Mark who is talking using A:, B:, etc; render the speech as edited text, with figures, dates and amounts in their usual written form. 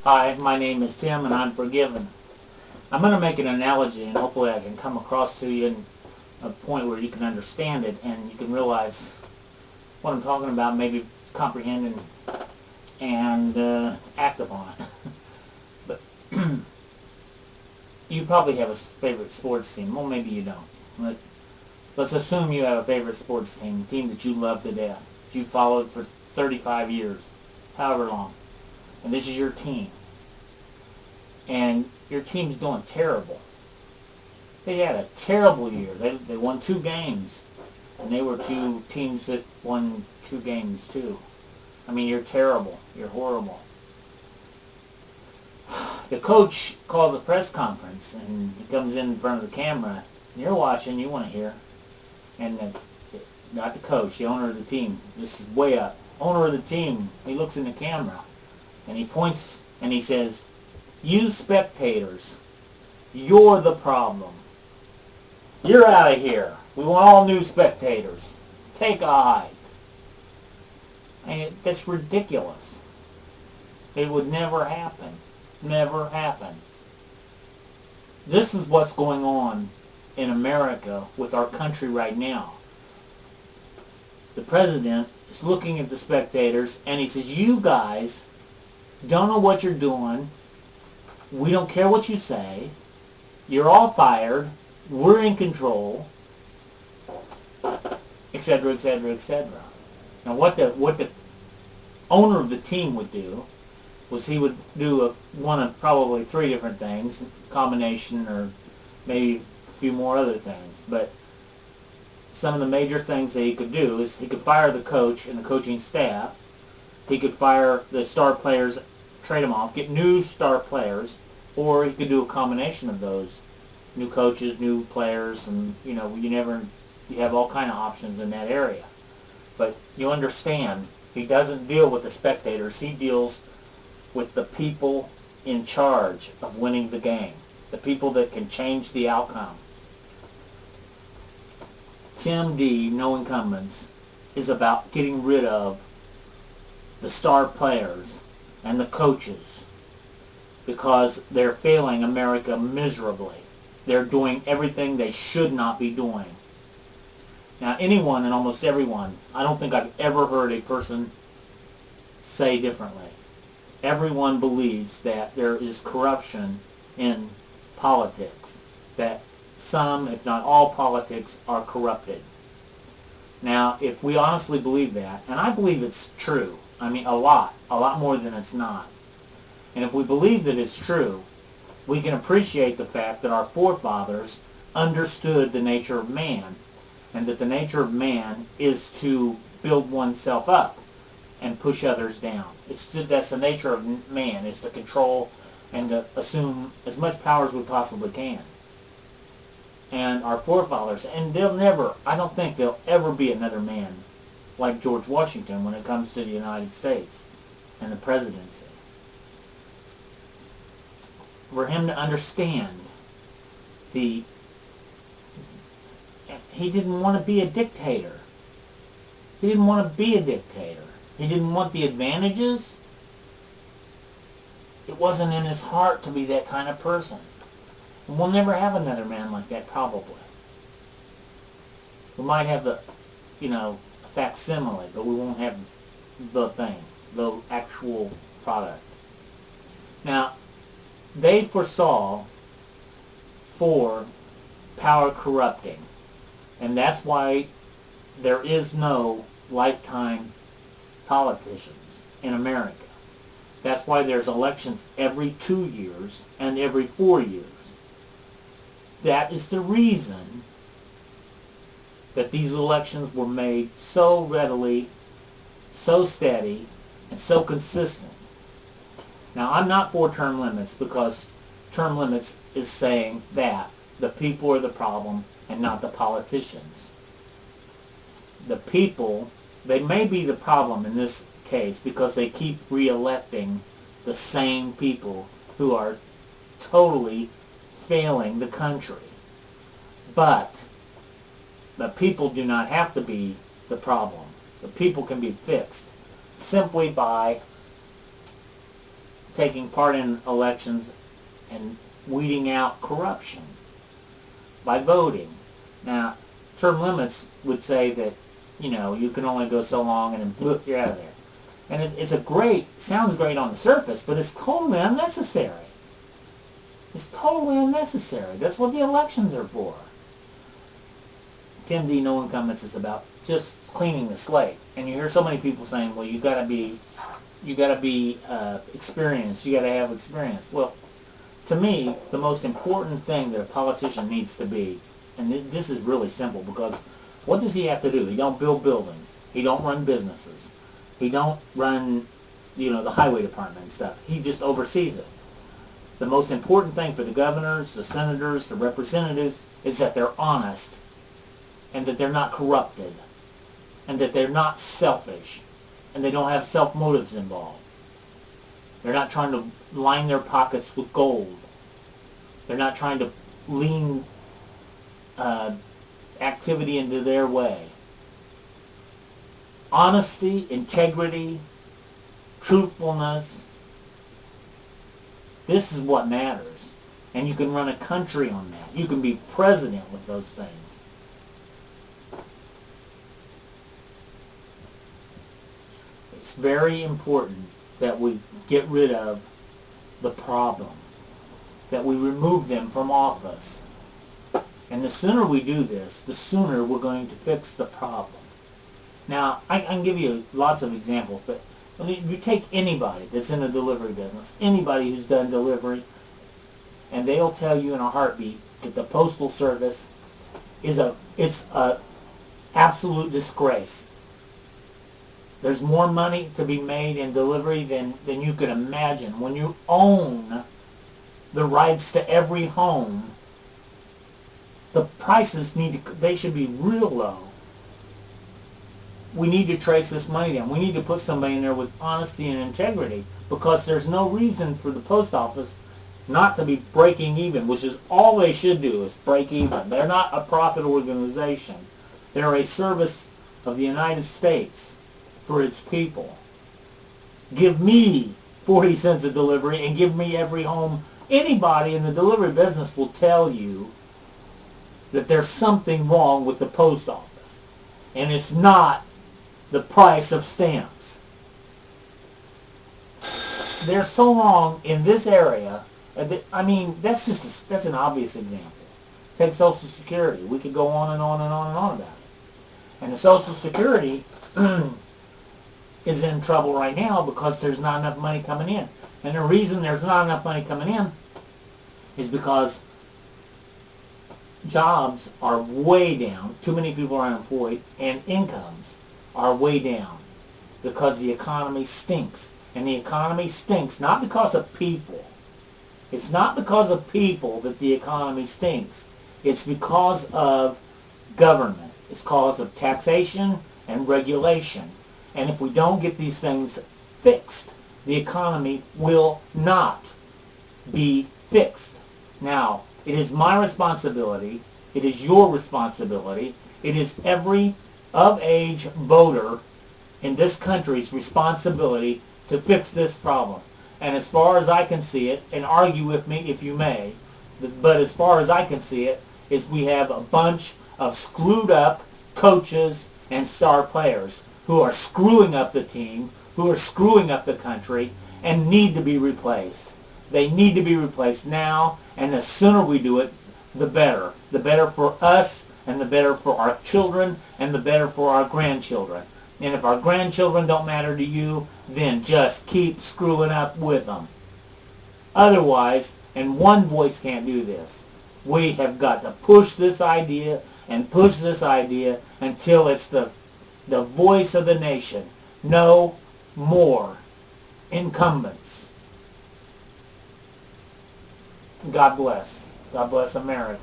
A: Hi, my name is Tim and I'm forgiven. I'm going to make an analogy and hopefully I can come across to you in a point where you can understand it and you can realize what I'm talking about, maybe comprehend and act upon it. But you probably have a favorite sports team. Well, maybe you don't. Let's assume you have a favorite sports team, a team that you love to death, that you followed for 35 years, however long. And this is your team. And your team's doing terrible. They had a terrible year. They won 2 games. And they were 2 teams that won 2 games too. I mean, you're terrible. You're horrible. The coach calls a press conference and he comes in front of the camera. And you're watching, you want to hear. And not the coach, the owner of the team. This is way up. Owner of the team, he looks in the camera and he points and he says, "You spectators, you're the problem. You're out of here. We want all new spectators. Take a hike." I mean, that's ridiculous. It would never happen. Never happen. This is what's going on in America with our country right now. The president is looking at the spectators and he says, "You guys don't know what you're doing. We don't care what you say. You're all fired. We're in control," etc., etc., etc. Now, what the owner of the team would do was he would do one of probably 3 different things, combination or maybe a few more other things. But some of the major things that he could do is he could fire the coach and the coaching staff. He could fire the star players, trade them off, get new star players, or he could do a combination of those. New coaches, new players, and you have all kind of options in that area. But you understand, he doesn't deal with the spectators. He deals with the people in charge of winning the game, the people that can change the outcome. Tim D, No Incumbents, is about getting rid of the star players and the coaches because they're failing America miserably. They're doing everything they should not be doing. Now, anyone and almost everyone, I don't think I've ever heard a person say differently. Everyone believes that there is corruption in politics, that some, if not all, politics are corrupted. Now, if we honestly believe that, and I believe it's true, I mean a lot more than it's not, and if we believe that it's true, we can appreciate the fact that our forefathers understood the nature of man, and that the nature of man is to build oneself up and push others down. That's the nature of man, is to control and to assume as much power as we possibly can. And our forefathers, and I don't think there'll ever be another man like George Washington when it comes to the United States and the presidency. For him to understand he didn't want to be a dictator. He didn't want to be a dictator. He didn't want the advantages. It wasn't in his heart to be that kind of person. And we'll never have another man like that, probably. We might have the, facsimile, but we won't have the thing, the actual product. Now, they foresaw for power corrupting, and that's why there is no lifetime politicians in America. That's why there's elections every 2 years and every 4 years. That is the reason that these elections were made so readily, so steady, and so consistent. Now, I'm not for term limits because term limits is saying that the people are the problem and not the politicians. The people, they may be the problem in this case because they keep re-electing the same people who are totally failing the country. But the people do not have to be the problem. The people can be fixed simply by taking part in elections and weeding out corruption by voting. Now, term limits would say that, you can only go so long and then boop, you're out of there. And sounds great on the surface, but it's totally unnecessary. It's totally unnecessary. That's what the elections are for. Tim D. No Incumbents is about just cleaning the slate. And you hear so many people saying, well, you gotta be experienced. You gotta have experience. Well, to me, the most important thing that a politician needs to be, and this is really simple, because what does he have to do? He don't build buildings. He don't run businesses. He don't run, the highway department and stuff. He just oversees it. The most important thing for the governors, the senators, the representatives is that they're honest, and that they're not corrupted, and that they're not selfish, and they don't have self-motives involved. They're not trying to line their pockets with gold. They're not trying to lean activity into their way. Honesty, integrity, truthfulness, this is what matters. And you can run a country on that. You can be president with those things. It's very important that we get rid of the problem, that we remove them from office. And the sooner we do this, the sooner we're going to fix the problem. Now, I can give you lots of examples, but you take anybody that's in the delivery business, anybody who's done delivery, and they'll tell you in a heartbeat that the Postal Service is a absolute disgrace. There's more money to be made in delivery than you can imagine. When you own the rights to every home, the prices they should be real low. We need to trace this money down. We need to put somebody in there with honesty and integrity, because there's no reason for the post office not to be breaking even, which is all they should do, is break even. They're not a profit organization. They're a service of the United States for its people. Give me 40 cents a delivery and give me every home. Anybody in the delivery business will tell you that there's something wrong with the post office. And it's not the price of stamps. They're so wrong in this area. That's an obvious example. Take Social Security. We could go on and on and on and on about it. And the Social Security is in trouble right now because there's not enough money coming in. And the reason there's not enough money coming in is because jobs are way down, too many people are unemployed, and incomes are way down because the economy stinks. And the economy stinks not because of people. It's not because of people that the economy stinks. It's because of government. It's because of taxation and regulation. And if we don't get these things fixed, the economy will not be fixed. Now, it is my responsibility, it is your responsibility, it is every of-age voter in this country's responsibility to fix this problem. And as far as I can see it, and argue with me if you may, but as far as I can see it, is we have a bunch of screwed up coaches and star players who are screwing up the team, who are screwing up the country, and need to be replaced. They need to be replaced now, and the sooner we do it, the better. The better for us, and the better for our children, and the better for our grandchildren. And if our grandchildren don't matter to you, then just keep screwing up with them. Otherwise, and one voice can't do this, we have got to push this idea and push this idea until it's the voice of the nation. No more incumbents. God bless. God bless America.